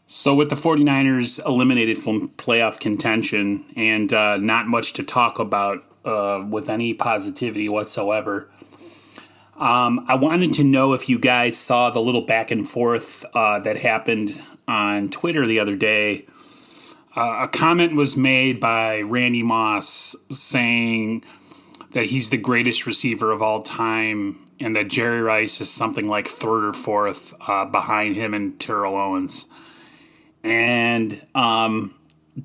So with the 49ers eliminated from playoff contention and not much to talk about with any positivity whatsoever, I wanted to know if you guys saw the little back and forth that happened on Twitter the other day. A comment was made by Randy Moss saying that he's the greatest receiver of all time and that Jerry Rice is something like third or fourth behind him and Terrell Owens. And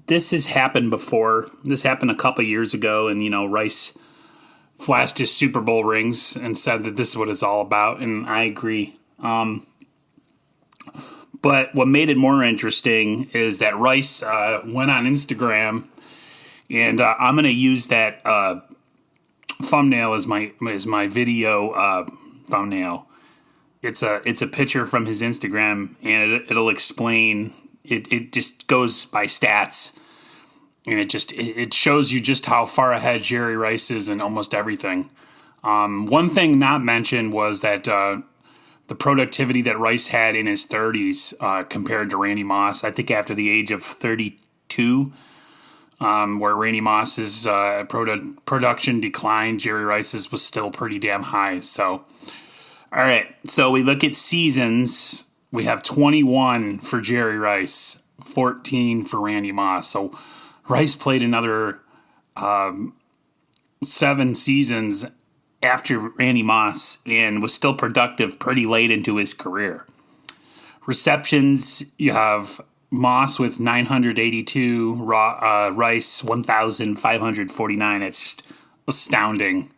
this has happened before. This happened a couple years ago, and, Rice flashed his Super Bowl rings and said that this is what it's all about, and I agree. But what made it more interesting is that Rice went on Instagram, and I'm going to use that thumbnail as my video thumbnail. It's a picture from his Instagram, and it'll explain. It just goes by stats, and it shows you just how far ahead Jerry Rice is in almost everything. One thing not mentioned was that the productivity that Rice had in his 30s compared to Randy Moss. I think after the age of 32, where Randy Moss's production declined, Jerry Rice's was still pretty damn high. So, all right. So we look at seasons. We have 21 for Jerry Rice, 14 for Randy Moss. So Rice played another 7 seasons after Randy Moss and was still productive pretty late into his career. Receptions, you have Moss with 982, Rice 1,549. It's just astounding,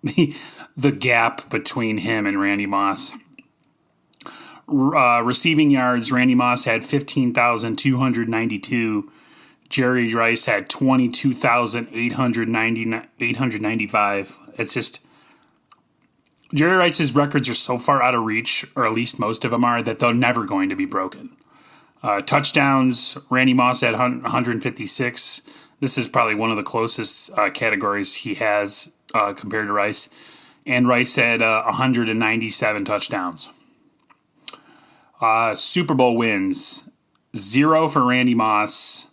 the gap between him and Randy Moss. Receiving yards, Randy Moss had 15,292. Jerry Rice had 22,895. It's just, Jerry Rice's records are so far out of reach, or at least most of them are, that they're never going to be broken. Touchdowns, Randy Moss had 156. This is probably one of the closest categories he has compared to Rice. And Rice had 197 touchdowns. Super Bowl wins, 0 for Randy Moss,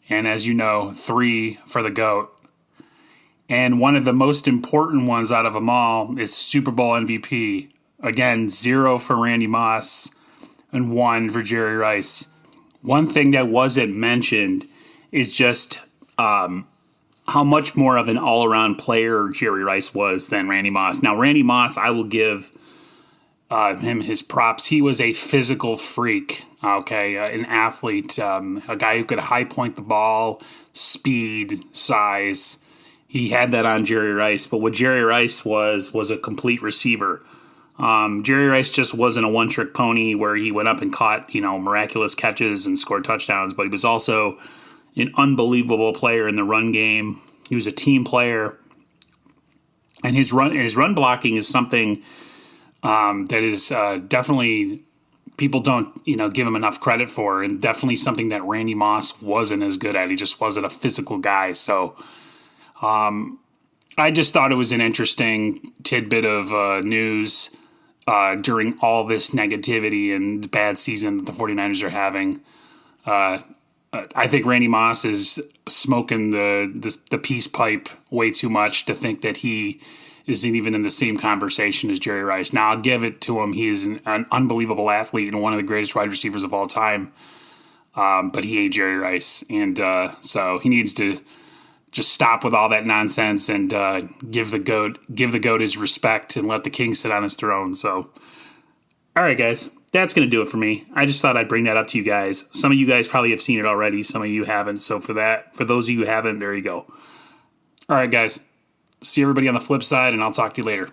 and as you know, 3 for the GOAT. And one of the most important ones out of them all is Super Bowl MVP. Again, 0 for Randy Moss and 1 for Jerry Rice. One thing that wasn't mentioned is just how much more of an all-around player Jerry Rice was than Randy Moss. Now, Randy Moss, I will give him his props. He was a physical freak, an athlete, a guy who could high point the ball, speed, size. He had that on Jerry Rice, but what Jerry Rice was a complete receiver. Jerry Rice just wasn't a one-trick pony where he went up and caught, miraculous catches and scored touchdowns, but he was also an unbelievable player in the run game. He was a team player, and his run blocking is something that is definitely people don't give him enough credit for, and definitely something that Randy Moss wasn't as good at. He just wasn't a physical guy. So I just thought it was an interesting tidbit of news during all this negativity and bad season that the 49ers are having. I think Randy Moss is smoking the peace pipe way too much to think that he isn't even in the same conversation as Jerry Rice. Now, I'll give it to him. He is an unbelievable athlete and one of the greatest wide receivers of all time. But he ain't Jerry Rice. And so he needs to just stop with all that nonsense and give the GOAT his respect and let the king sit on his throne. So, all right, guys, that's going to do it for me. I just thought I'd bring that up to you guys. Some of you guys probably have seen it already. Some of you haven't. So for those of you who haven't, there you go. All right, guys. See everybody on the flip side, and I'll talk to you later.